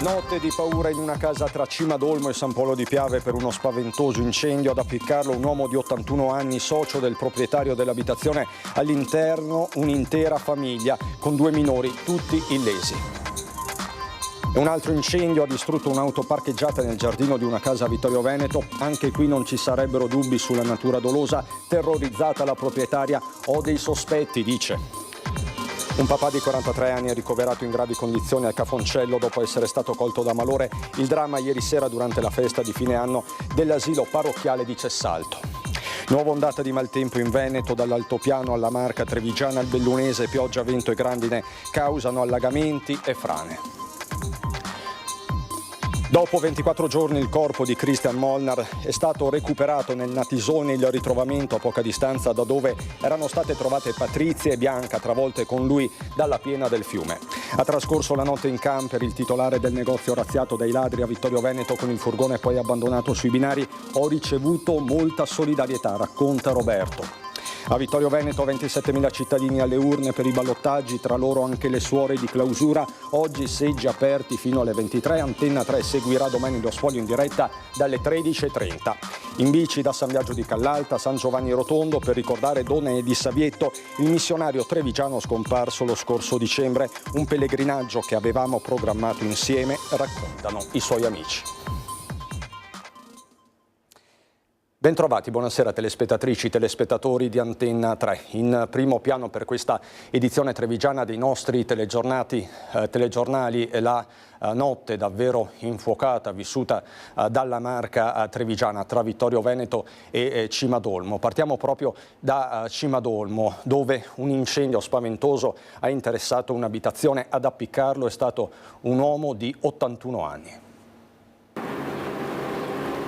Notte di paura in una casa tra Cimadolmo e San Polo di Piave per uno spaventoso incendio. Ad appiccarlo un uomo di 81 anni, socio del proprietario dell'abitazione, all'interno un'intera famiglia con 2 minori, tutti illesi. E un altro incendio ha distrutto un'auto parcheggiata nel giardino di una casa a Vittorio Veneto. Anche qui non ci sarebbero dubbi sulla natura dolosa. Terrorizzata la proprietaria, ho dei sospetti, dice. Un papà di 43 anni è ricoverato in gravi condizioni al Cafoncello dopo essere stato colto da malore. Il dramma ieri sera durante la festa di fine anno dell'asilo parrocchiale di Cessalto. Nuova ondata di maltempo in Veneto, dall'altopiano alla Marca Trevigiana al Bellunese. Pioggia, vento e grandine causano allagamenti e frane. Dopo 24 giorni il corpo di Christian Molnar è stato recuperato nel Natisone. Il ritrovamento a poca distanza da dove erano state trovate Patrizia e Bianca, travolte con lui dalla piena del fiume. Ha trascorso la notte in camper il titolare del negozio razziato dai ladri a Vittorio Veneto con il furgone poi abbandonato sui binari. Ho ricevuto molta solidarietà, racconta Roberto. A Vittorio Veneto 27.000 cittadini alle urne per i ballottaggi, tra loro anche le suore di clausura. Oggi seggi aperti fino alle 23. Antenna 3 seguirà domani lo spoglio in diretta dalle 13.30. In bici da San Biagio di Callalta a San Giovanni Rotondo per ricordare Done di Savietto, il missionario trevigiano scomparso lo scorso dicembre. Un pellegrinaggio che avevamo programmato insieme, raccontano i suoi amici. Bentrovati, buonasera telespettatrici, telespettatori di Antenna 3. In primo piano per questa edizione trevigiana dei nostri telegiornali la notte davvero infuocata vissuta dalla Marca trevigiana tra Vittorio Veneto e Cimadolmo. Partiamo proprio da Cimadolmo, dove un incendio spaventoso ha interessato un'abitazione. Ad appiccarlo è stato un uomo di 81 anni.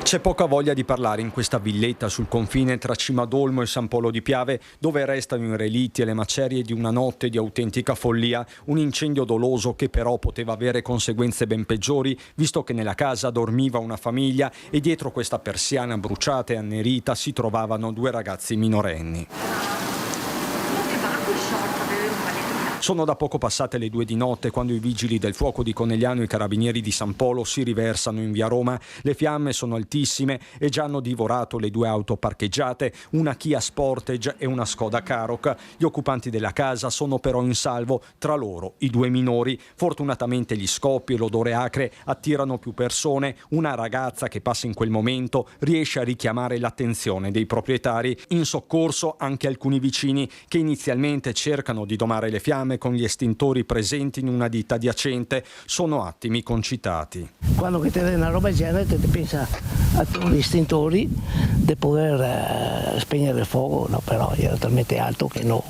C'è poca voglia di parlare in questa villetta sul confine tra Cimadolmo e San Polo di Piave, dove restano i relitti e le macerie di una notte di autentica follia, un incendio doloso che però poteva avere conseguenze ben peggiori, visto che nella casa dormiva una famiglia e dietro questa persiana bruciata e annerita si trovavano 2 ragazzi minorenni. Sono da poco passate le 2 di notte quando i vigili del fuoco di Conegliano e i carabinieri di San Polo si riversano in via Roma. Le fiamme sono altissime e già hanno divorato le 2 auto parcheggiate, una Kia Sportage e una Skoda Karoq. Gli occupanti della casa sono però in salvo, tra loro i 2 minori. Fortunatamente gli scoppi e l'odore acre attirano più persone. Una ragazza che passa in quel momento riesce a richiamare l'attenzione dei proprietari. In soccorso anche alcuni vicini che inizialmente cercano di domare le fiamme con gli estintori presenti in una ditta adiacente. Sono attimi concitati. Quando ti vede una roba del genere ti pensa agli estintori di poter spegnere il fuoco, no, però era talmente alto che non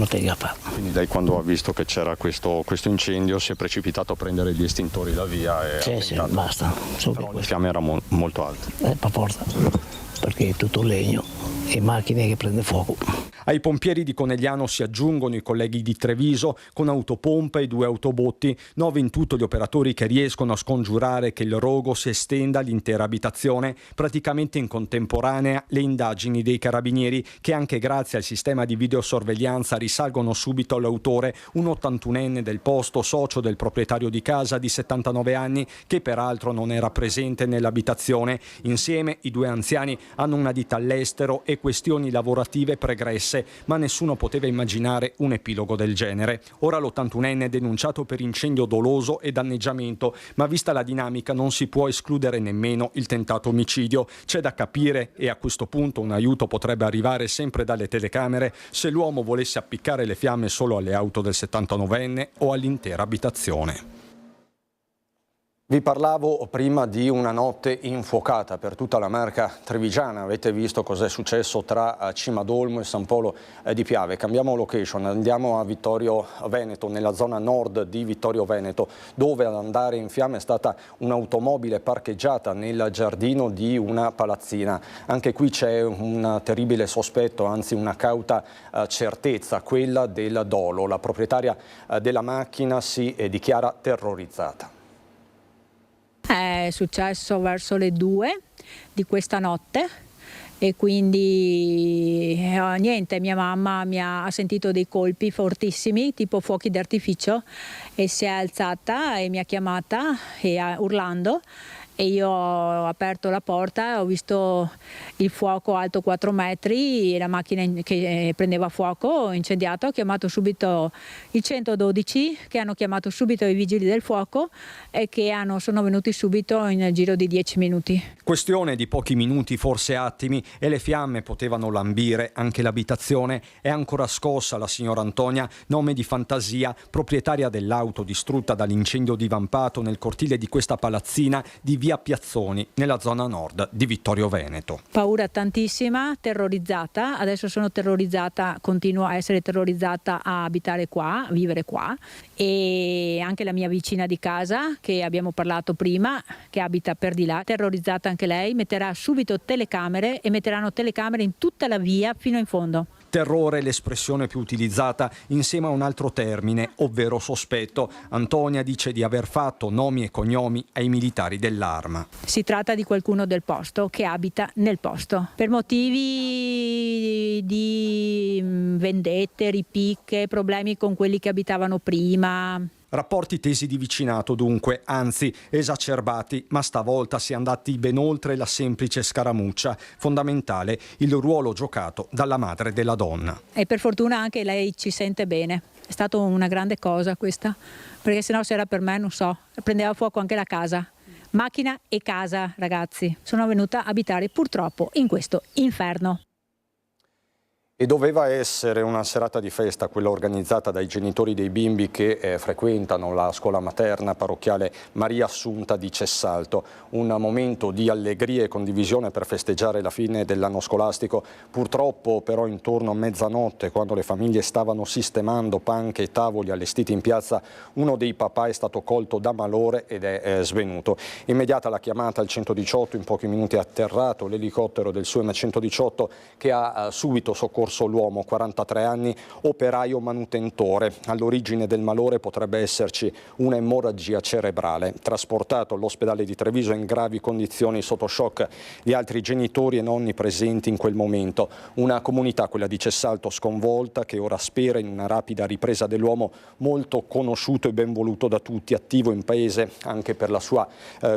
te la fa. Quindi lei, quando ha visto che c'era questo incendio, si è precipitato a prendere gli estintori da via e sì, basta. Però le fiamme erano molto alte. Per forza, perché è tutto legno e macchine che prende fuoco. Ai pompieri di Conegliano si aggiungono i colleghi di Treviso con autopompa e 2 autobotti. 9 in tutto gli operatori che riescono a scongiurare che il rogo si estenda all'intera abitazione. Praticamente in contemporanea le indagini dei carabinieri, che anche grazie al sistema di videosorveglianza risalgono subito all'autore, un 81enne del posto, socio del proprietario di casa di 79 anni, che peraltro non era presente nell'abitazione. Insieme i 2 anziani hanno una ditta all'estero e questioni lavorative pregresse, ma nessuno poteva immaginare un epilogo del genere. Ora l'81enne è denunciato per incendio doloso e danneggiamento, ma vista la dinamica non si può escludere nemmeno il tentato omicidio. C'è da capire, e a questo punto un aiuto potrebbe arrivare sempre dalle telecamere, se l'uomo volesse appiccare le fiamme solo alle auto del 79enne o all'intera abitazione. Vi parlavo prima di una notte infuocata per tutta la Marca trevigiana. Avete visto cos'è successo tra Cimadolmo e San Polo di Piave. Cambiamo location, andiamo a Vittorio Veneto, nella zona nord di Vittorio Veneto, dove ad andare in fiamme è stata un'automobile parcheggiata nel giardino di una palazzina. Anche qui c'è un terribile sospetto, anzi una cauta certezza, quella del dolo. La proprietaria della macchina si dichiara terrorizzata. È successo verso le 2 di questa notte e quindi niente, mia mamma ha sentito dei colpi fortissimi, tipo fuochi d'artificio, e si è alzata e mi ha chiamata urlando. E io ho aperto la porta, ho visto il fuoco alto 4 metri, la macchina che prendeva fuoco, incendiato. Ho chiamato subito il 112, che hanno chiamato subito i vigili del fuoco e che sono venuti subito nel giro di 10 minuti. Questione di pochi minuti, forse attimi, e le fiamme potevano lambire anche l'abitazione. È ancora scossa la signora Antonia, nome di fantasia, proprietaria dell'auto distrutta dall'incendio divampato nel cortile di questa palazzina di via Piazzoni, nella zona nord di Vittorio Veneto. Paura tantissima, terrorizzata, adesso sono terrorizzata, continuo a essere terrorizzata a abitare qua, a vivere qua, e anche la mia vicina di casa, che abbiamo parlato prima, che abita per di là, terrorizzata anche lei, metterà subito telecamere e metteranno telecamere in tutta la via fino in fondo. Terrore, l'espressione più utilizzata insieme a un altro termine, ovvero sospetto. Antonia dice di aver fatto nomi e cognomi ai militari dell'Arma. Si tratta di qualcuno del posto, che abita nel posto. Per motivi di vendette, ripicche, problemi con quelli che abitavano prima. Rapporti tesi di vicinato dunque, anzi esacerbati, ma stavolta si è andati ben oltre la semplice scaramuccia. Fondamentale il ruolo giocato dalla madre della donna. E per fortuna anche lei ci sente bene. È stata una grande cosa questa, perché sennò se era per me, non so, prendeva fuoco anche la casa. Macchina e casa, ragazzi. Sono venuta a abitare purtroppo in questo inferno. E doveva essere una serata di festa quella organizzata dai genitori dei bimbi che frequentano la scuola materna parrocchiale Maria Assunta di Cessalto. Un momento di allegria e condivisione per festeggiare la fine dell'anno scolastico. Purtroppo però intorno a mezzanotte, quando le famiglie stavano sistemando panche e tavoli allestiti in piazza, uno dei papà è stato colto da malore ed è svenuto. Immediata la chiamata al 118, in pochi minuti è atterrato l'elicottero del SUEM 118 che ha subito soccorso l'uomo, 43 anni, operaio manutentore. All'origine del malore potrebbe esserci un'emorragia cerebrale. Trasportato all'ospedale di Treviso in gravi condizioni sotto shock gli altri genitori e nonni presenti in quel momento. Una comunità, quella di Cessalto, sconvolta, che ora spera in una rapida ripresa dell'uomo molto conosciuto e ben voluto da tutti, attivo in paese anche per la sua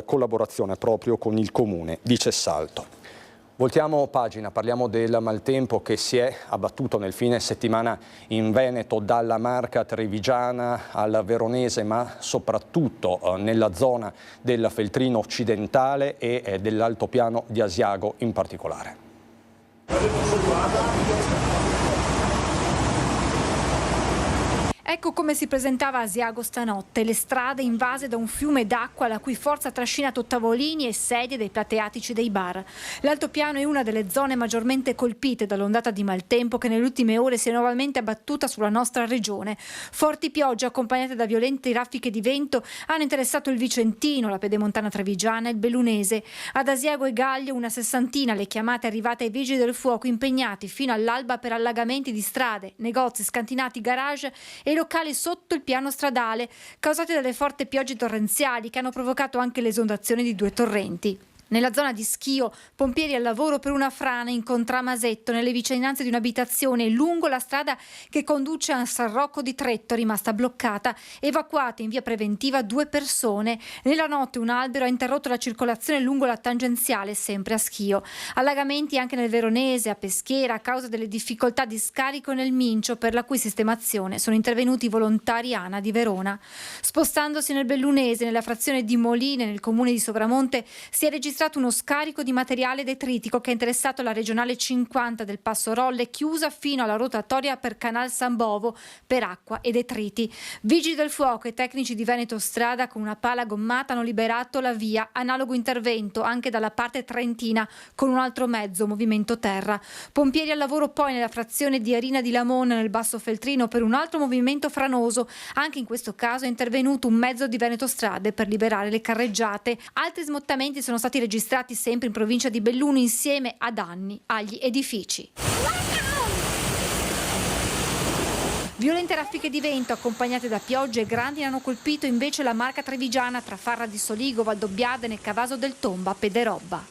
collaborazione proprio con il comune di Cessalto. Voltiamo pagina, parliamo del maltempo che si è abbattuto nel fine settimana in Veneto, dalla Marca trevigiana al Veronese, ma soprattutto nella zona del Feltrino occidentale e dell'altopiano di Asiago in particolare. Ecco come si presentava Asiago stanotte, le strade invase da un fiume d'acqua la cui forza ha trascinato tavolini e sedie dei plateatici dei bar. L'altopiano è una delle zone maggiormente colpite dall'ondata di maltempo che nelle ultime ore si è nuovamente abbattuta sulla nostra regione. Forti piogge accompagnate da violenti raffiche di vento hanno interessato il Vicentino, la Pedemontana trevigiana e il Bellunese. Ad Asiago e Gaglio una sessantina le chiamate arrivate ai vigili del fuoco impegnati fino all'alba per allagamenti di strade, negozi, scantinati, garage e locali sotto il piano stradale, causati dalle forti piogge torrenziali che hanno provocato anche l'esondazione di 2 torrenti. Nella zona di Schio, pompieri al lavoro per una frana in Contramasetto, nelle vicinanze di un'abitazione lungo la strada che conduce a San Rocco di Tretto, rimasta bloccata, evacuate in via preventiva 2 persone. Nella notte un albero ha interrotto la circolazione lungo la tangenziale, sempre a Schio. Allagamenti anche nel Veronese, a Peschiera, a causa delle difficoltà di scarico nel Mincio, per la cui sistemazione sono intervenuti i volontari ANA di Verona. Spostandosi nel Bellunese, nella frazione di Moline, nel comune di Sopramonte, si è registrato uno scarico di materiale detritico che ha interessato la regionale 50 del Passo Rolle, chiusa fino alla rotatoria per Canal San Bovo per acqua e detriti. Vigili del fuoco e tecnici di Veneto Strada con una pala gommata hanno liberato la via. Analogo intervento anche dalla parte trentina con un altro mezzo, movimento terra. Pompieri al lavoro poi nella frazione di Arina di Lamona nel Basso Feltrino per un altro movimento franoso. Anche in questo caso è intervenuto un mezzo di Veneto Strade per liberare le carreggiate. Altri smottamenti sono stati registrati sempre in provincia di Belluno insieme a danni agli edifici. Violente raffiche di vento accompagnate da piogge e grandini hanno colpito invece la Marca trevigiana tra Farra di Soligo, Valdobbiadene, Cavaso del Tomba, Pederobba.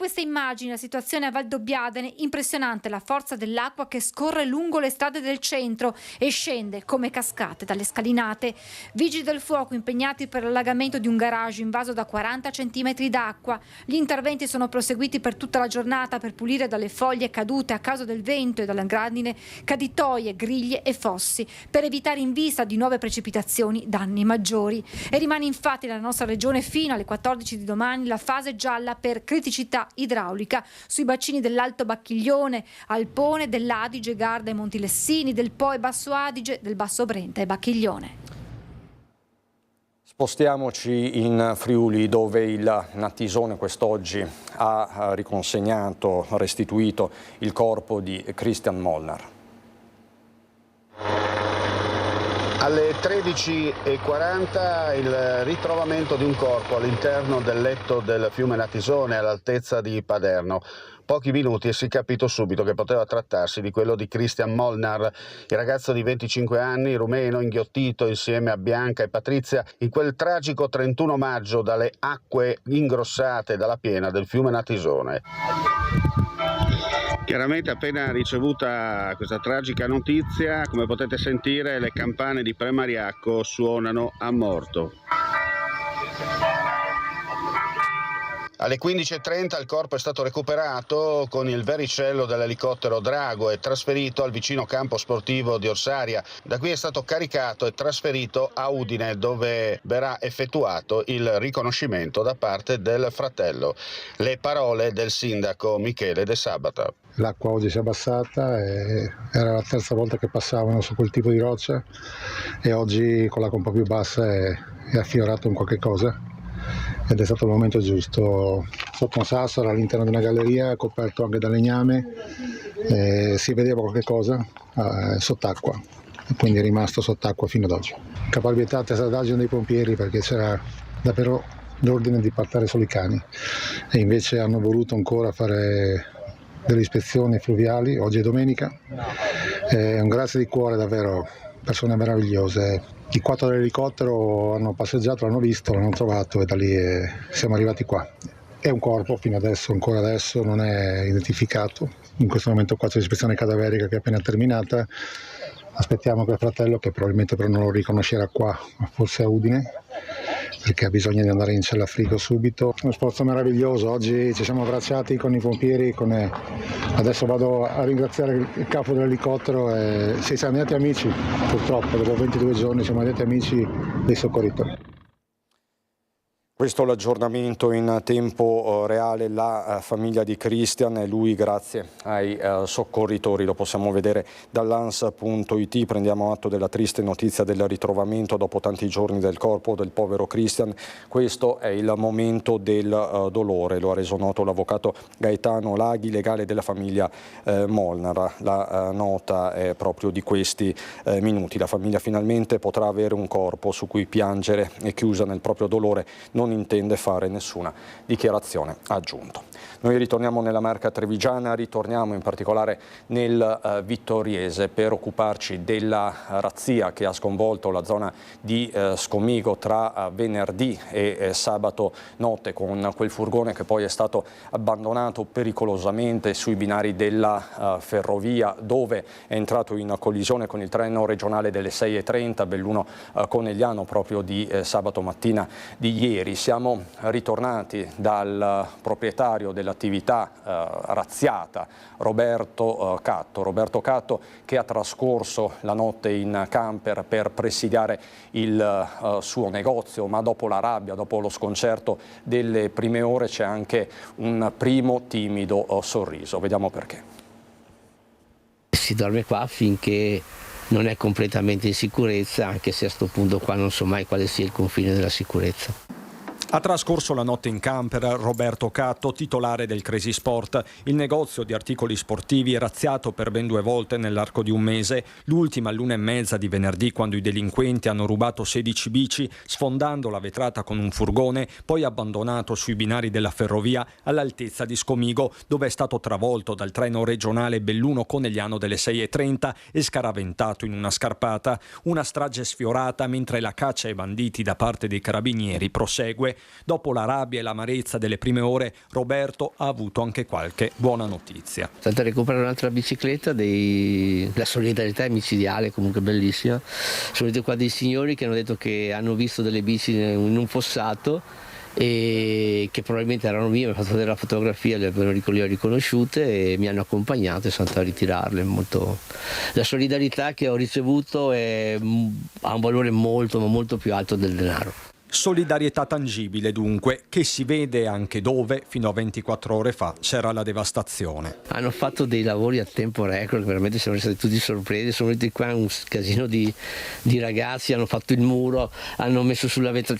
queste immagini la situazione a Valdobbiadene, impressionante la forza dell'acqua che scorre lungo le strade del centro e scende come cascate dalle scalinate. Vigili del fuoco impegnati per l'allagamento di un garage invaso da 40 centimetri d'acqua. Gli interventi sono proseguiti per tutta la giornata per pulire dalle foglie cadute a causa del vento e dalla grandine caditoie, griglie e fossi, per evitare in vista di nuove precipitazioni danni maggiori. E rimane infatti nella nostra regione fino alle 14 di domani la fase gialla per criticità idraulica sui bacini dell'Alto Bacchiglione, Alpone, dell'Adige, Garda e Montilessini, del Po e Basso Adige, del Basso Brenta e Bacchiglione. Spostiamoci in Friuli, dove il Natisone quest'oggi ha restituito il corpo di Christian Molnar. Alle 13:40 il ritrovamento di un corpo all'interno del letto del fiume Natisone all'altezza di Paderno. Pochi minuti e si è capito subito che poteva trattarsi di quello di Christian Molnar, il ragazzo di 25 anni, rumeno, inghiottito insieme a Bianca e Patrizia in quel tragico 31 maggio dalle acque ingrossate dalla piena del fiume Natisone. Chiaramente appena ricevuta questa tragica notizia, come potete sentire, le campane di Premariacco suonano a morto. Alle 15:30 il corpo è stato recuperato con il vericello dell'elicottero Drago e trasferito al vicino campo sportivo di Orsaria. Da qui è stato caricato e trasferito a Udine, dove verrà effettuato il riconoscimento da parte del fratello. Le parole del sindaco Michele De Sabata. L'acqua oggi si è abbassata, era la terza volta che passavano su quel tipo di roccia e oggi con l'acqua un po' più bassa è affiorato un qualche cosa. Ed è stato il momento giusto. Sotto un sasso, all'interno di una galleria, coperto anche da legname, si vedeva qualche cosa sott'acqua, e quindi è rimasto sott'acqua fino ad oggi. Caparbietà, testardaggine dei pompieri, perché c'era davvero l'ordine di partire solo i cani e invece hanno voluto ancora fare delle ispezioni fluviali. Oggi è domenica, un grazie di cuore davvero, persone meravigliose. I 4 dell'elicottero hanno passeggiato, l'hanno visto, l'hanno trovato e da lì siamo arrivati qua. È un corpo fino adesso, ancora adesso non è identificato. In questo momento qua c'è l'ispezione cadaverica che è appena terminata. Aspettiamo che il fratello, che probabilmente però non lo riconoscerà qua, ma forse a Udine, perché ha bisogno di andare in cella frigo subito. Uno sforzo meraviglioso, oggi ci siamo abbracciati con i pompieri, adesso vado a ringraziare il capo dell'elicottero. Siamo andati amici, purtroppo, dopo 22 giorni siamo andati amici dei soccorritori. Questo è l'aggiornamento in tempo reale, la famiglia di Christian e lui grazie ai soccorritori, lo possiamo vedere dall'ans.it. Prendiamo atto della triste notizia del ritrovamento dopo tanti giorni del corpo del povero Christian. Questo è il momento del dolore, lo ha reso noto l'avvocato Gaetano Laghi, legale della famiglia Molnar. La nota è proprio di questi minuti. La famiglia finalmente potrà avere un corpo su cui piangere e chiusa nel proprio dolore. Non intende fare nessuna dichiarazione, ha aggiunto. Noi ritorniamo nella Marca trevigiana, ritorniamo in particolare nel Vittoriese per occuparci della razzia che ha sconvolto la zona di Scomigo tra venerdì e sabato notte, con quel furgone che poi è stato abbandonato pericolosamente sui binari della ferrovia, dove è entrato in collisione con il treno regionale delle 6:30 Belluno Conegliano proprio di sabato mattina di ieri. Siamo ritornati dal proprietario dell'attività razziata, Roberto Catto, che ha trascorso la notte in camper per presidiare il suo negozio, ma dopo la rabbia, dopo lo sconcerto delle prime ore c'è anche un primo timido sorriso. Vediamo perché. Si dorme qua finché non è completamente in sicurezza, anche se a questo punto qua non so mai quale sia il confine della sicurezza. Ha trascorso la notte in camper Roberto Catto, titolare del Crazy Sport. Il negozio di articoli sportivi è razziato per ben 2 volte nell'arco di un mese. L'ultima all'1:30 di venerdì, quando i delinquenti hanno rubato 16 bici, sfondando la vetrata con un furgone, poi abbandonato sui binari della ferrovia all'altezza di Scomigo, dove è stato travolto dal treno regionale Belluno Conegliano delle 6:30 e scaraventato in una scarpata. Una strage sfiorata mentre la caccia ai banditi da parte dei carabinieri prosegue. Dopo la rabbia e l'amarezza delle prime ore, Roberto ha avuto anche qualche buona notizia. È stata recuperare un'altra bicicletta, la solidarietà è micidiale, comunque bellissima. Sono venuti qua dei signori che hanno detto che hanno visto delle bici in un fossato e che probabilmente erano mie, mi hanno fatto vedere la fotografia, le ho riconosciute e mi hanno accompagnato e sono andato a ritirarle. La solidarietà che ho ricevuto ha un valore molto, ma molto più alto del denaro. Solidarietà tangibile dunque, che si vede anche dove fino a 24 ore fa c'era la devastazione. Hanno fatto dei lavori a tempo record, veramente siamo stati tutti sorpresi, sono venuti qua un casino di ragazzi, hanno fatto il muro, hanno messo sulla vetro,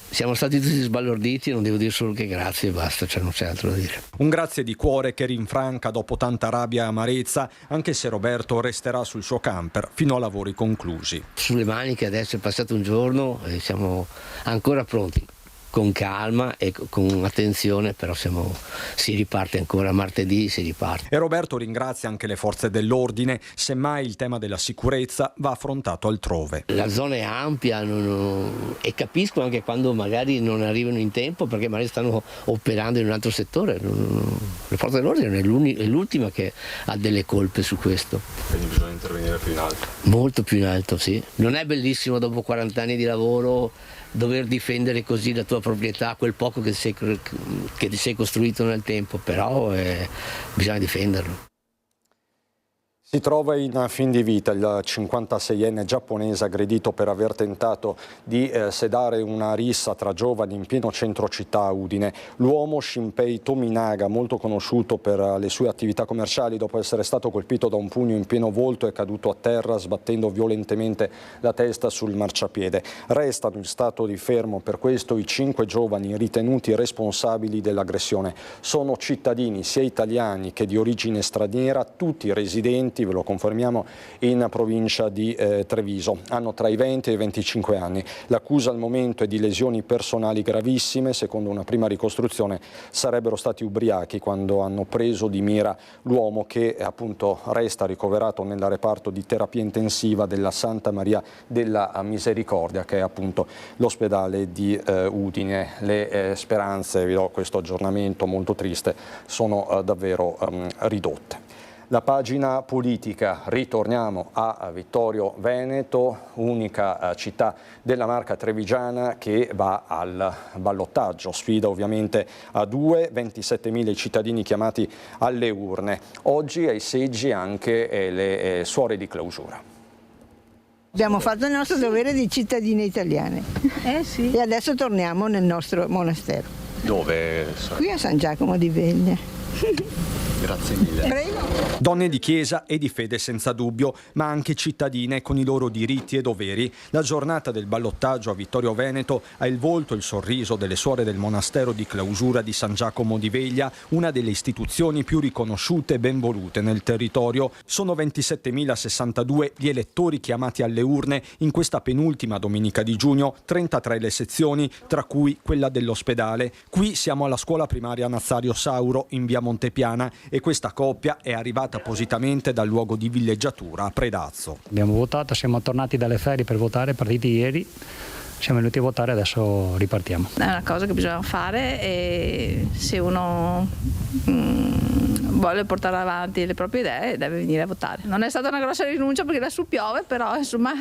siamo stati tutti sbalorditi e non devo dire solo che grazie e basta, non c'è altro da dire. Un grazie di cuore che rinfranca dopo tanta rabbia e amarezza, anche se Roberto resterà sul suo camper fino a lavori conclusi. Sulle maniche adesso è passato un giorno e siamo ancora pronti. Con calma e con attenzione, però si riparte ancora, martedì si riparte. E Roberto ringrazia anche le forze dell'ordine, semmai il tema della sicurezza va affrontato altrove. La zona è ampia e capisco anche quando magari non arrivano in tempo perché magari stanno operando in un altro settore. Le forze dell'ordine è l'ultima che ha delle colpe su questo. Quindi bisogna intervenire più in alto. Molto più in alto, sì. Non è bellissimo dopo 40 anni di lavoro dover difendere così la tua proprietà, quel poco che ti sei costruito nel tempo, però bisogna difenderlo. Si trova in fin di vita il 56enne giapponese aggredito per aver tentato di sedare una rissa tra giovani in pieno centro città a Udine. L'uomo Shinpei Tominaga, molto conosciuto per le sue attività commerciali, dopo essere stato colpito da un pugno in pieno volto è caduto a terra sbattendo violentemente la testa sul marciapiede. Restano in stato di fermo per questo i 5 giovani ritenuti responsabili dell'aggressione. Sono cittadini sia italiani che di origine straniera, tutti residenti, ve lo confermiamo, in provincia di Treviso. Hanno tra i 20 e i 25 anni. L'accusa al momento è di lesioni personali gravissime. Secondo una prima ricostruzione sarebbero stati ubriachi quando hanno preso di mira l'uomo che appunto resta ricoverato nel reparto di terapia intensiva della Santa Maria della Misericordia, che è appunto l'ospedale di Udine. Le speranze, vi do questo aggiornamento molto triste, sono davvero ridotte. La pagina politica, ritorniamo a Vittorio Veneto, unica città della Marca trevigiana che va al ballottaggio. Sfida ovviamente a 27.000 cittadini chiamati alle urne. Oggi ai seggi anche le suore di clausura. Abbiamo fatto il nostro dovere di cittadine italiane Sì. e adesso torniamo nel nostro monastero. Dove? Qui a San Giacomo di Vegna. Grazie mille. Prego. Donne di chiesa e di fede senza dubbio, ma anche cittadine con i loro diritti e doveri. La giornata del ballottaggio a Vittorio Veneto ha il volto e il sorriso delle suore del monastero di clausura di San Giacomo di Veglia, una delle istituzioni più riconosciute e ben volute nel territorio. Sono 27.062 gli elettori chiamati alle urne in questa penultima domenica di giugno, 33 le sezioni, tra cui quella dell'ospedale. Qui siamo alla scuola primaria Nazario Sauro in via Montepiana e questa coppia è arrivata appositamente dal luogo di villeggiatura a Predazzo. Abbiamo votato, siamo tornati dalle ferie per votare, partiti ieri, siamo venuti a votare, adesso ripartiamo. È una cosa che bisogna fare e se uno vuole portare avanti le proprie idee deve venire a votare. Non è stata una grossa rinuncia perché adesso piove, però insomma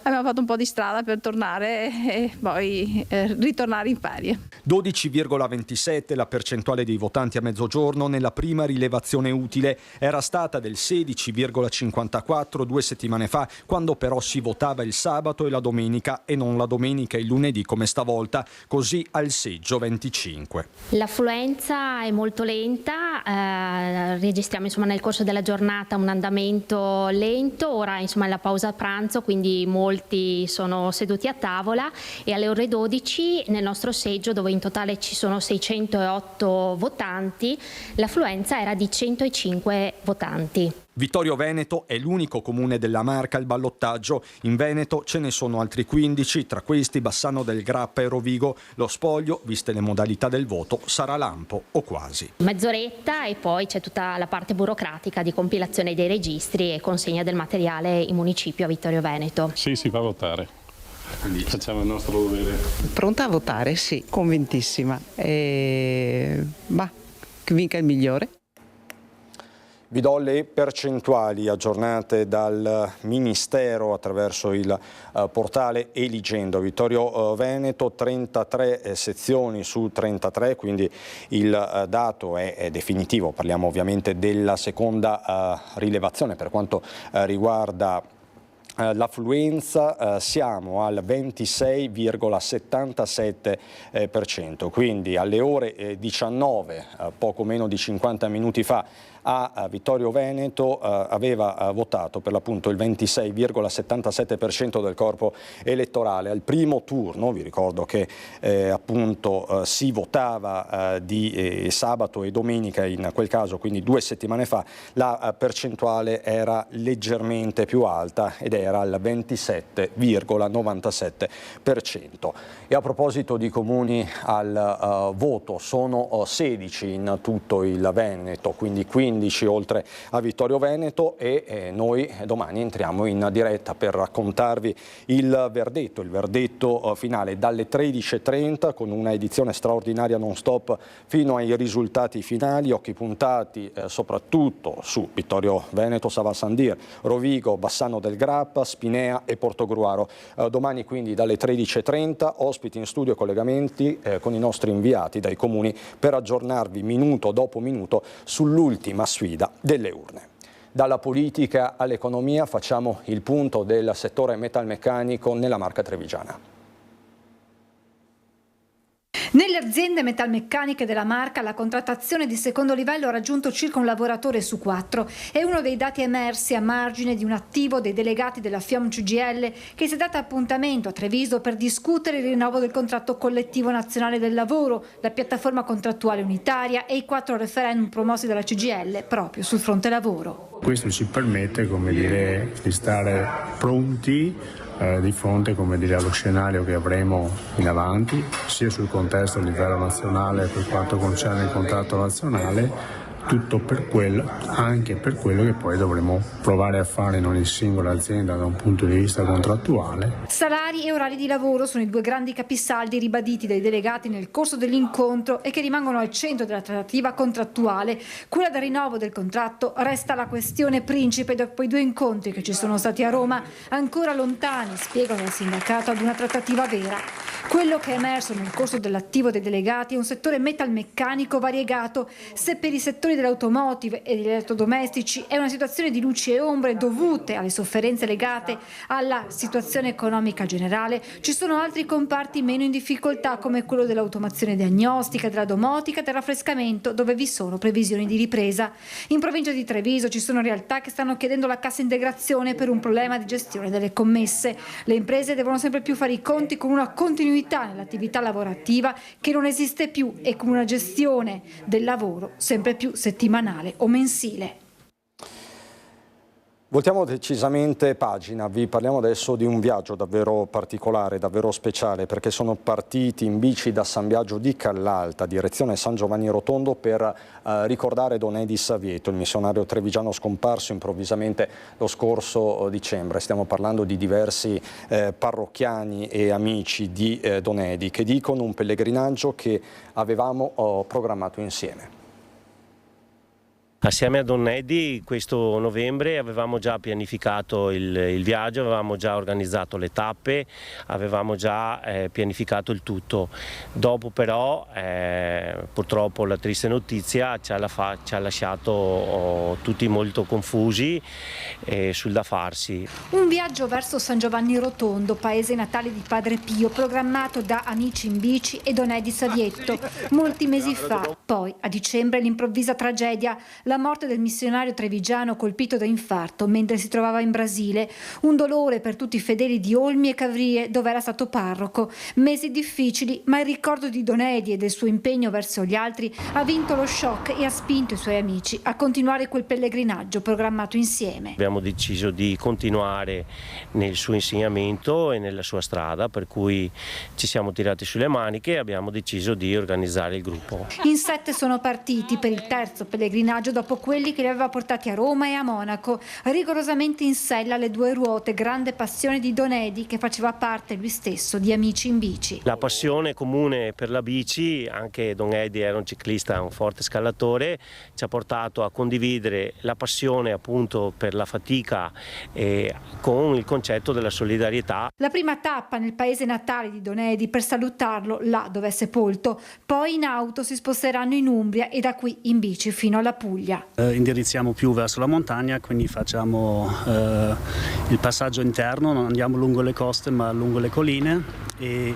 abbiamo fatto un po' di strada per tornare e poi ritornare in ferie. 12,27 la percentuale dei votanti a mezzogiorno. Nella prima rilevazione utile era stata del 16,54 2 settimane fa, quando però si votava il sabato e la domenica e non la domenica e il lunedì come stavolta, così al seggio 25. L'affluenza è molto lenta, registriamo insomma nel corso della giornata un andamento lento, ora insomma è la pausa pranzo, quindi molti sono seduti a tavola e alle ore 12 nel nostro seggio, dove in totale ci sono 608 votanti, l'affluenza era di 105 votanti. Vittorio Veneto è l'unico comune della Marca al ballottaggio. In Veneto ce ne sono altri 15, tra questi Bassano del Grappa e Rovigo. Lo spoglio, viste le modalità del voto, sarà lampo o quasi. Mezz'oretta e poi c'è tutta la parte burocratica di compilazione dei registri e consegna del materiale in municipio a Vittorio Veneto. Sì, si va a votare. Quindi facciamo il nostro dovere. Pronta a votare? Sì, convintissima. Che vinca il migliore. Vi do le percentuali aggiornate dal Ministero attraverso il portale Eligendo. Vittorio Veneto 33 sezioni su 33, quindi il dato è definitivo. Parliamo ovviamente della seconda rilevazione per quanto riguarda l'affluenza. Siamo al 26,77%, quindi alle ore 19, poco meno di 50 minuti fa, a Vittorio Veneto aveva votato per l'appunto il 26,77% del corpo elettorale. Al primo turno, vi ricordo che appunto si votava di sabato e domenica in quel caso, quindi 2 settimane fa, la percentuale era leggermente più alta ed era al 27,97%. E a proposito di comuni al voto, sono 16 in tutto il Veneto, quindi 15 oltre a Vittorio Veneto, e noi domani entriamo in diretta per raccontarvi il verdetto finale dalle 13:30 con una edizione straordinaria non stop fino ai risultati finali, occhi puntati soprattutto su Vittorio Veneto, Savasandir, Rovigo, Bassano del Grappa, Spinea e Portogruaro. Domani quindi dalle 13:30 ospiti in studio, collegamenti con i nostri inviati dai comuni per aggiornarvi minuto dopo minuto sull'ultima sfida delle urne. Dalla politica all'economia facciamo il punto del settore metalmeccanico nella Marca trevigiana. Nelle aziende metalmeccaniche della Marca la contrattazione di secondo livello ha raggiunto circa un lavoratore su 4. È uno dei dati emersi a margine di un attivo dei delegati della FIOM CGIL che si è data appuntamento a Treviso per discutere il rinnovo del contratto collettivo nazionale del lavoro, la piattaforma contrattuale unitaria e i 4 referendum promossi dalla CGIL proprio sul fronte lavoro. Questo ci permette, di stare pronti di fronte, allo scenario che avremo in avanti, sia sul contesto a livello nazionale per quanto concerne il contratto nazionale, tutto anche per quello che poi dovremo provare a fare in ogni singola azienda da un punto di vista contrattuale. Salari e orari di lavoro sono i 2 grandi capisaldi ribaditi dai delegati nel corso dell'incontro e che rimangono al centro della trattativa contrattuale. Quella del rinnovo del contratto resta la questione principe dopo i 2 incontri che ci sono stati a Roma, ancora lontani, spiegano il sindacato, ad una trattativa vera. Quello che è emerso nel corso dell'attivo dei delegati è un settore metalmeccanico variegato. Se per i settori dell'automotive e degli elettrodomestici è una situazione di luci e ombre dovute alle sofferenze legate alla situazione economica generale, ci sono altri comparti meno in difficoltà come quello dell'automazione diagnostica, della domotica e del raffrescamento, dove vi sono previsioni di ripresa. In provincia di Treviso ci sono realtà che stanno chiedendo la cassa integrazione per un problema di gestione delle commesse. Le imprese devono sempre più fare i conti con una continuità nell'attività lavorativa che non esiste più e con una gestione del lavoro sempre più settimanale o mensile. Voltiamo decisamente pagina, vi parliamo adesso di un viaggio davvero particolare, davvero speciale, perché sono partiti in bici da San Biagio di Callalta, direzione San Giovanni Rotondo, per ricordare Don Edis Vieto, il missionario trevigiano scomparso improvvisamente lo scorso dicembre. Stiamo parlando di diversi parrocchiani e amici di Don Edi che dicono un pellegrinaggio che avevamo programmato insieme. Assieme a Don Edi questo novembre avevamo già pianificato il viaggio, avevamo già organizzato le tappe, avevamo già pianificato il tutto. Dopo però purtroppo la triste notizia ci ha lasciato tutti molto confusi sul da farsi. Un viaggio verso San Giovanni Rotondo, paese natale di Padre Pio, programmato da Amici in Bici e Don Edi Savietto molti mesi fa. Poi a dicembre l'improvvisa tragedia, la morte del missionario trevigiano colpito da infarto mentre si trovava in Brasile. Un dolore per tutti i fedeli di Olmi e Cavrie, dove era stato parroco. Mesi difficili, ma il ricordo di Don Edi e del suo impegno verso gli altri ha vinto lo shock e ha spinto i suoi amici a continuare quel pellegrinaggio programmato insieme. Abbiamo deciso di continuare nel suo insegnamento e nella sua strada, per cui ci siamo tirati sulle maniche e abbiamo deciso di organizzare il gruppo. In 7 sono partiti per il terzo pellegrinaggio dopo dopo quelli che li aveva portati a Roma e a Monaco, rigorosamente in sella alle due ruote, grande passione di Don Edi, che faceva parte lui stesso di Amici in Bici. La passione comune per la bici, anche Don Edi era un ciclista, un forte scalatore, ci ha portato a condividere la passione appunto per la fatica con il concetto della solidarietà. La prima tappa nel paese natale di Don Edi per salutarlo là dove è sepolto, poi in auto si sposteranno in Umbria e da qui in bici fino alla Puglia. Indirizziamo più verso la montagna, quindi facciamo il passaggio interno, non andiamo lungo le coste ma lungo le colline, e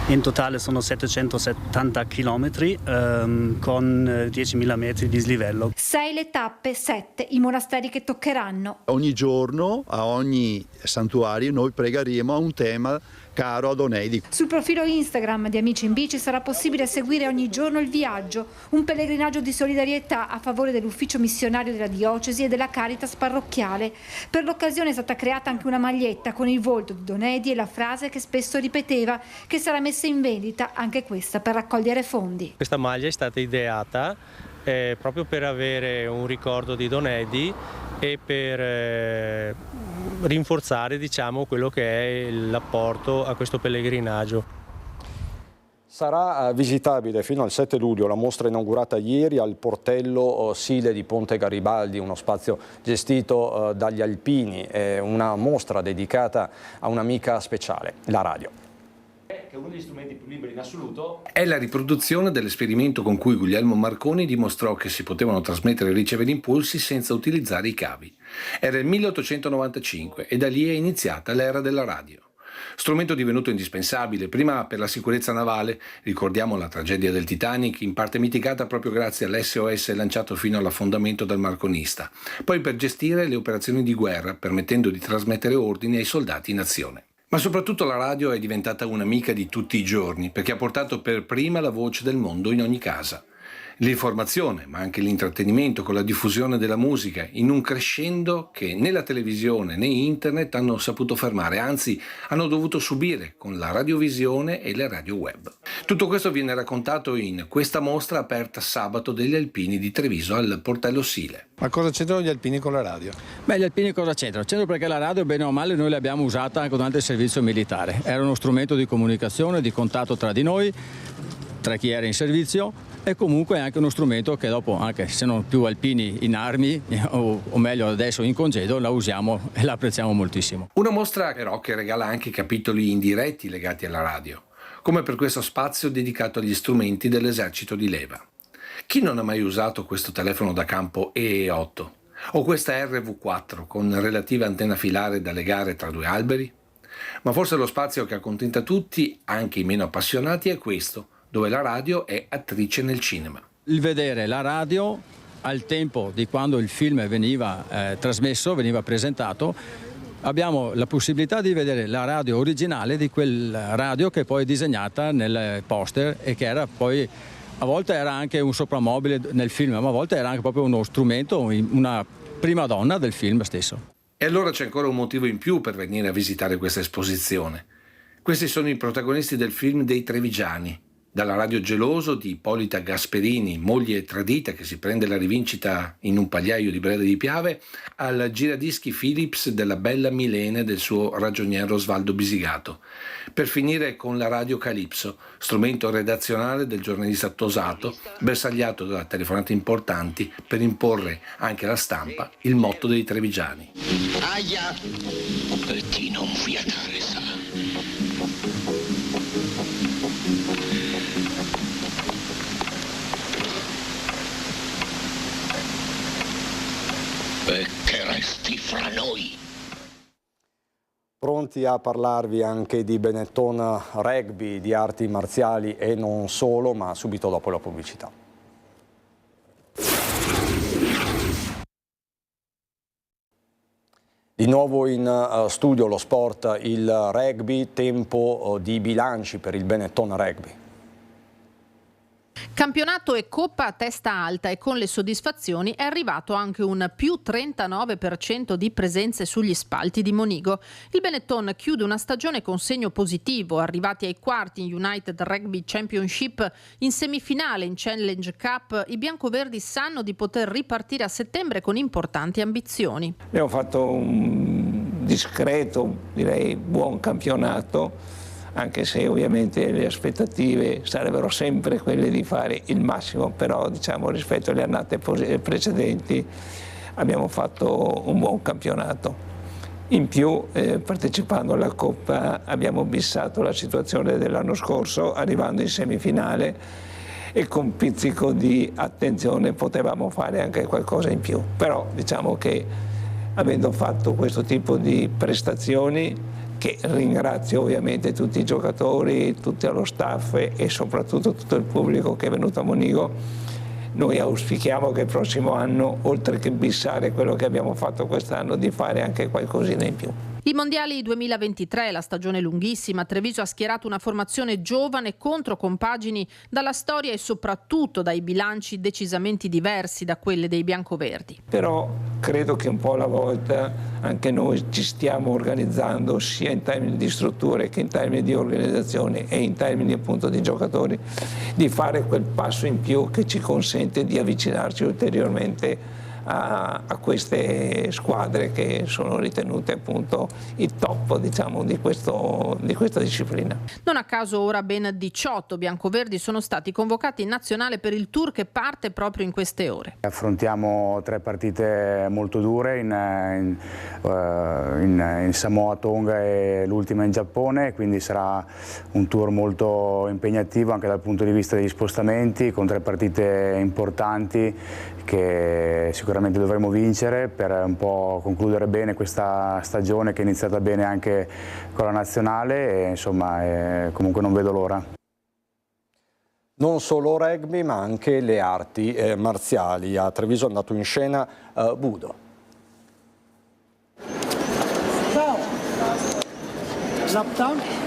in totale sono 770 km con 10.000 metri di dislivello. 6 le tappe, 7 i monasteri che toccheranno. Ogni giorno, a ogni santuario, noi pregheremo a un tema caro a Don Edi. Sul profilo Instagram di Amici in Bici sarà possibile seguire ogni giorno il viaggio, un pellegrinaggio di solidarietà a favore dell'ufficio missionario della diocesi e della Caritas parrocchiale. Per l'occasione è stata creata anche una maglietta con il volto di Don Edi e la frase che spesso ripeteva, che sarà messa in vendita anche questa per raccogliere fondi. Questa maglia è stata ideata proprio per avere un ricordo di Don Edi e per rinforzare, diciamo, quello che è l'apporto a questo pellegrinaggio. Sarà visitabile fino al 7 luglio la mostra inaugurata ieri al Portello Sile di Ponte Garibaldi, uno spazio gestito dagli alpini, una mostra dedicata a un'amica speciale, la radio. Che è uno degli strumenti più liberi in assoluto. È la riproduzione dell'esperimento con cui Guglielmo Marconi dimostrò che si potevano trasmettere e ricevere impulsi senza utilizzare i cavi. Era il 1895 e da lì è iniziata l'era della radio. Strumento divenuto indispensabile, prima per la sicurezza navale, ricordiamo la tragedia del Titanic, in parte mitigata proprio grazie all'SOS lanciato fino all'affondamento dal marconista, poi per gestire le operazioni di guerra, permettendo di trasmettere ordini ai soldati in azione. Ma soprattutto la radio è diventata un'amica di tutti i giorni, perché ha portato per prima la voce del mondo in ogni casa. L'informazione, ma anche l'intrattenimento con la diffusione della musica, in un crescendo che né la televisione né internet hanno saputo fermare, anzi hanno dovuto subire con la radiovisione e le radio web. Tutto questo viene raccontato in questa mostra aperta sabato degli alpini di Treviso al Portello Sile. Ma cosa c'entrano gli alpini con la radio? Beh, gli alpini cosa c'entrano? C'entrano perché la radio, bene o male, noi l'abbiamo usata anche durante il servizio militare. Era uno strumento di comunicazione, di contatto tra di noi, tra chi era in servizio, e comunque è anche uno strumento che dopo, anche se non più alpini in armi, o meglio adesso in congedo, la usiamo e la apprezziamo moltissimo. Una mostra però che regala anche capitoli indiretti legati alla radio, come per questo spazio dedicato agli strumenti dell'esercito di leva. Chi non ha mai usato questo telefono da campo EE8 o questa RV4 con relativa antenna filare da legare tra due alberi? Ma forse lo spazio che accontenta tutti, anche i meno appassionati, è questo, dove la radio è attrice nel cinema. Il vedere la radio al tempo di quando il film veniva trasmesso, veniva presentato, abbiamo la possibilità di vedere la radio originale di quel radio che poi è disegnata nel poster e che era poi, a volte era anche un soprammobile nel film, ma a volte era anche proprio uno strumento, una prima donna del film stesso. E allora c'è ancora un motivo in più per venire a visitare questa esposizione. Questi sono i protagonisti del film dei Trevigiani, dalla Radio Geloso di Ippolita Gasperini, moglie tradita che si prende la rivincita in un pagliaio di Breda di Piave, al giradischi Philips della bella Milene del suo ragioniero Osvaldo Bisigato, per finire con la Radio Calypso, strumento redazionale del giornalista Tosato, bersagliato da telefonate importanti per imporre anche alla stampa il motto dei Trevigiani. Aia! Per ti non fiatare, sa. Perché resti fra noi. Pronti a parlarvi anche di Benetton Rugby, di arti marziali e non solo, ma subito dopo la pubblicità. Di nuovo in studio lo sport, il rugby, tempo di bilanci per il Benetton Rugby. Campionato e Coppa a testa alta, e con le soddisfazioni è arrivato anche un più 39% di presenze sugli spalti di Monigo. Il Benetton chiude una stagione con segno positivo, arrivati ai quarti in United Rugby Championship, in semifinale in Challenge Cup. I biancoverdi sanno di poter ripartire a settembre con importanti ambizioni. Abbiamo fatto un discreto, direi buon campionato, anche se ovviamente le aspettative sarebbero sempre quelle di fare il massimo, però diciamo rispetto alle annate precedenti abbiamo fatto un buon campionato. In più, partecipando alla Coppa, abbiamo bissato la situazione dell'anno scorso, arrivando in semifinale, e con pizzico di attenzione potevamo fare anche qualcosa in più. Però diciamo che avendo fatto questo tipo di prestazioni, che ringrazio ovviamente tutti i giocatori, tutto lo staff e soprattutto tutto il pubblico che è venuto a Monigo, noi auspichiamo che il prossimo anno, oltre che bissare quello che abbiamo fatto quest'anno, di fare anche qualcosina in più. I mondiali 2023, la stagione lunghissima, Treviso ha schierato una formazione giovane contro compagini dalla storia e soprattutto dai bilanci decisamente diversi da quelle dei biancoverdi. Però credo che un po' alla volta anche noi ci stiamo organizzando sia in termini di strutture che in termini di organizzazione e in termini appunto di giocatori, di fare quel passo in più che ci consente di avvicinarci ulteriormente a queste squadre che sono ritenute appunto il top, diciamo, di questa disciplina. Non a caso ora ben 18 biancoverdi sono stati convocati in nazionale per il tour che parte proprio in queste ore. Affrontiamo 3 partite molto dure in Samoa, Tonga e l'ultima in Giappone, quindi sarà un tour molto impegnativo anche dal punto di vista degli spostamenti, con 3 partite importanti che sicuramente dovremo vincere per un po' concludere bene questa stagione che è iniziata bene anche con la nazionale, e insomma comunque non vedo l'ora. Non solo rugby ma anche le arti marziali. A Treviso è andato in scena Budo.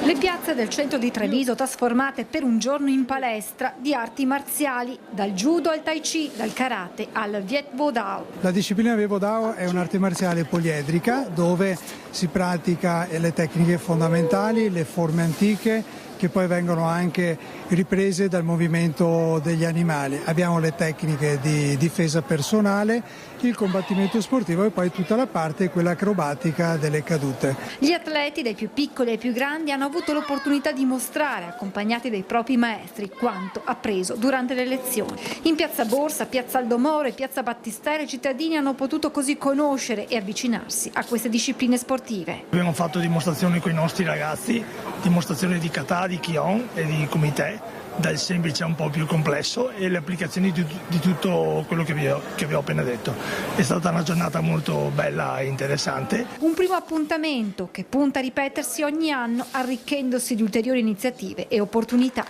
Le piazze del centro di Treviso trasformate per un giorno in palestra di arti marziali, dal judo al tai chi, dal karate al Viet Vo Dao. La disciplina Viet Vo Dao è un'arte marziale poliedrica dove si pratica le tecniche fondamentali, le forme antiche, che poi vengono anche riprese dal movimento degli animali. Abbiamo le tecniche di difesa personale, il combattimento sportivo e poi tutta la parte, quella acrobatica, delle cadute. Gli atleti, dai più piccoli ai più grandi, hanno avuto l'opportunità di mostrare, accompagnati dai propri maestri, quanto appreso durante le lezioni. In piazza Borsa, piazza Aldo Moro e piazza Battistero i cittadini hanno potuto così conoscere e avvicinarsi a queste discipline sportive. Abbiamo fatto dimostrazioni con i nostri ragazzi, dimostrazioni di kata, di kion e di kumite, dal semplice a un po' più complesso, e le applicazioni di tutto quello che vi ho appena detto. È stata una giornata molto bella e interessante. Un primo appuntamento che punta a ripetersi ogni anno, arricchendosi di ulteriori iniziative e opportunità.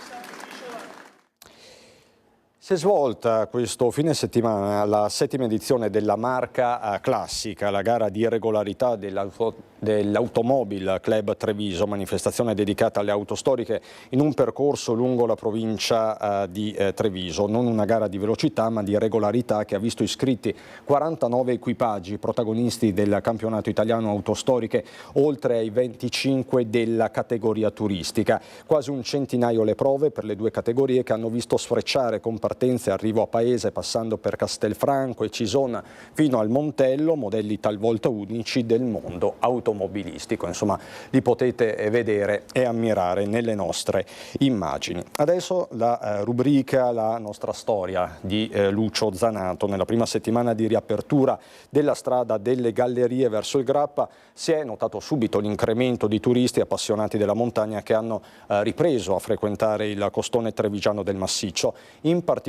Si è svolta questo fine settimana la 7ª edizione della Marca Classica, la gara di regolarità dell'Automobile Club Treviso, manifestazione dedicata alle auto storiche in un percorso lungo la provincia di Treviso. Non una gara di velocità ma di regolarità, che ha visto iscritti 49 equipaggi protagonisti del campionato italiano autostoriche, oltre ai 25 della categoria turistica. Quasi un centinaio le prove per le 2 categorie, che hanno visto sfrecciare con partenze e arrivo a Paese, passando per Castelfranco e Cison fino al Montello, modelli talvolta unici del mondo automobilistico. Insomma, li potete vedere e ammirare nelle nostre immagini. Adesso la rubrica La nostra storia di Lucio Zanato. Nella prima settimana di riapertura della strada delle Gallerie verso il Grappa si è notato subito l'incremento di turisti appassionati della montagna che hanno ripreso a frequentare il costone trevigiano del Massiccio, in particolare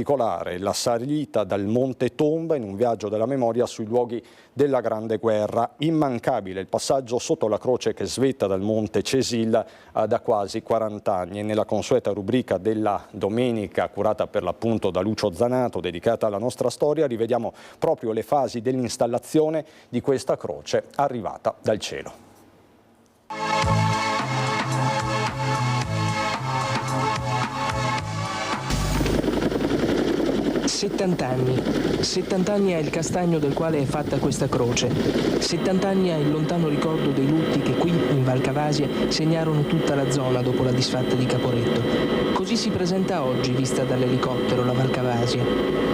la salita dal Monte Tomba in un viaggio della memoria sui luoghi della Grande Guerra. Immancabile il passaggio sotto la croce che svetta dal Monte Cesil da quasi 40 anni, e nella consueta rubrica della domenica, curata per l'appunto da Lucio Zanato, dedicata alla nostra storia, rivediamo proprio le fasi dell'installazione di questa croce arrivata dal cielo. 70 anni. 70 anni è il castagno del quale è fatta questa croce. 70 anni è il lontano ricordo dei lutti che qui, in Val Cavasia, segnarono tutta la zona dopo la disfatta di Caporetto. Così si presenta oggi, vista dall'elicottero, la Val Cavasia.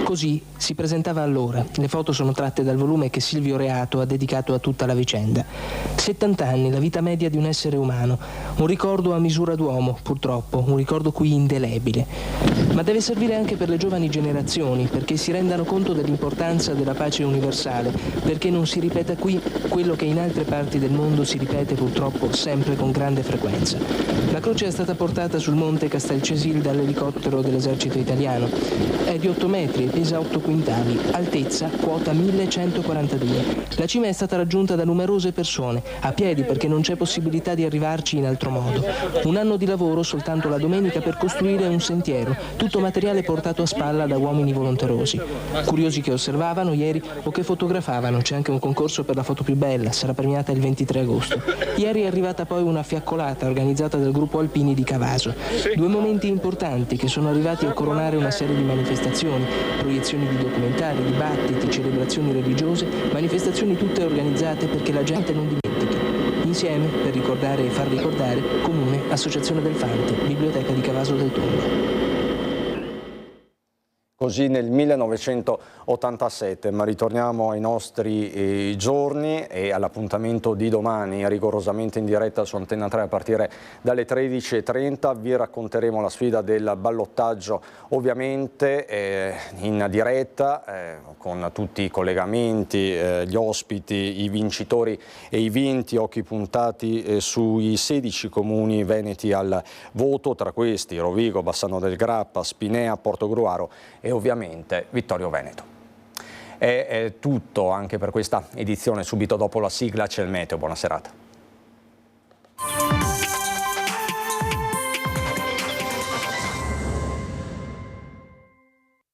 Così si presentava allora. Le foto sono tratte dal volume che Silvio Reato ha dedicato a tutta la vicenda. 70 anni, la vita media di un essere umano. Un ricordo a misura d'uomo, purtroppo, un ricordo qui indelebile. Ma deve servire anche per le giovani generazioni, perché si rendano conto dell'importanza della pace universale, perché non si ripeta qui quello che in altre parti del mondo si ripete purtroppo sempre con grande frequenza. La croce è stata portata sul monte Castelcesil dall'elicottero dell'esercito italiano. È di 8 metri e pesa 8 quintali, altezza quota 1142. La cima è stata raggiunta da numerose persone, a piedi perché non c'è possibilità di arrivarci in altro modo. Un anno di lavoro soltanto la domenica per costruire un sentiero, tutto materiale portato a spalla da uomini volonterosi. Curiosi che osservavano ieri o che fotografavano, c'è anche un concorso per la foto più bella, sarà premiata il 23 agosto. Ieri è arrivata poi una fiaccolata organizzata dal gruppo Alpini di Cavaso. 2 momenti importanti che sono arrivati a coronare una serie di manifestazioni, proiezioni di documentari, dibattiti, celebrazioni religiose, manifestazioni tutte organizzate perché la gente non dimentichi. Insieme, per ricordare e far ricordare, Comune, Associazione del Fante, Biblioteca di Cavaso del Tondo. Così nel 1987, ma ritorniamo ai nostri giorni e all'appuntamento di domani, rigorosamente in diretta su Antenna 3 a partire dalle 13:30. Vi racconteremo la sfida del ballottaggio, ovviamente in diretta, con tutti i collegamenti, gli ospiti, i vincitori e i vinti, occhi puntati sui 16 comuni veneti al voto, tra questi Rovigo, Bassano del Grappa, Spinea, Portogruaro e ovviamente Vittorio Veneto. È tutto anche per questa edizione, subito dopo la sigla c'è il meteo, buona serata.